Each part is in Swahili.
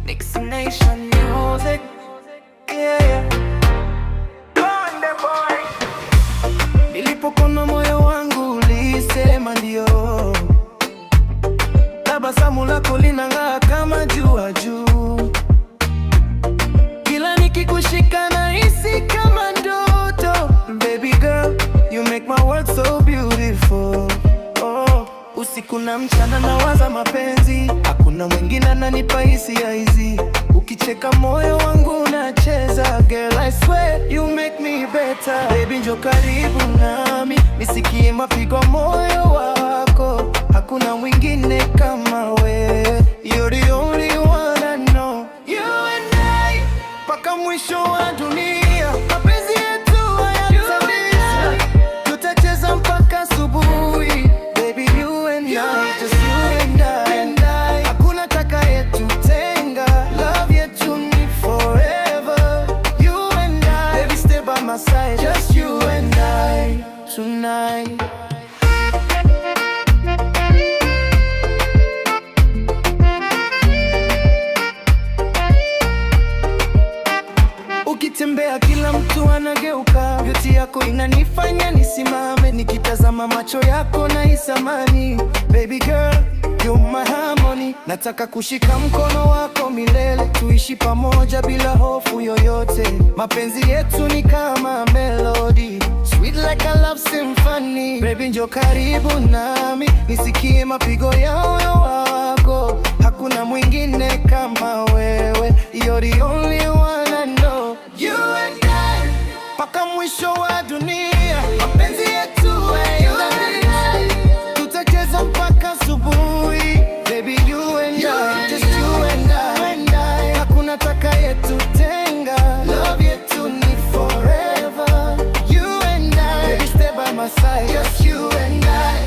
Mixing Nation Music. Yeah, yeah. Bonde boy. Nilipokona moyo wangu ulisema ndio. Tabasamu lako linang'aa kama jua juu. Kila nikikushika nahisi kama ndoto. Baby girl, you make my world so beautiful. Oh, usiku na mchana nawaza mapenzi. Hakuna mwingine ananipa hisia hizi. Ukicheka moyo wangu unacheza. Girl, I swear you make me better. Baby, njoo karibu nami nisikie mapigo moyo wako. Hakuna mwingine kama wewe. You're the only one I know. You and I, mpaka mwisho wa dunia. Mapenzi yetu hayataisha. Tutacheza mpaka asubuhi. Baby, you and I, just you and I. Hakuna atakayetutenga. Love yetu ni forever. You and I, baby, stay by my side. Just you and I, tonight. Ukitembea kila mtu anageuka. Beauty yako inanifanya nisimame. Nikitazama macho yako na isamani. Baby girl, you're my harmony. Nataka kushika mkono wako milele. Tuishi pamoja bila hofu yoyote. Mapenzi yetu ni kama melody, sweet like a love symphony. Baby, njoo karibu nami nisikie mapigo ya moyo wako. Hakuna mwingine kama wewe. You're the only one I know. You and I, mpaka mwisho wa dunia. Mapenzi yetu hayataisha. Tutacheza mpaka asubuhi. Baby, you and I, just you and I. Hakuna atakayetutenga. Love yetu ni forever. You and I, baby, stay by my side. Just you and I,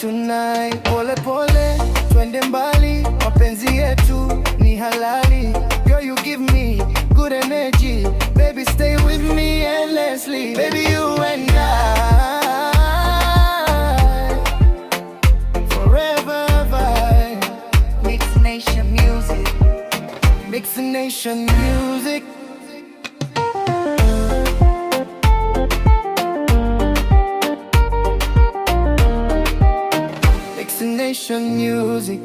tonight. Pole pole, twende mbali. Mapenzi yetu ni halali. Girl, you give me good energy. Baby, stay with me endlessly. Baby, you and I, forever vibe. Mixing Nation Music. Mixing Nation Music. Mixing Nation Music.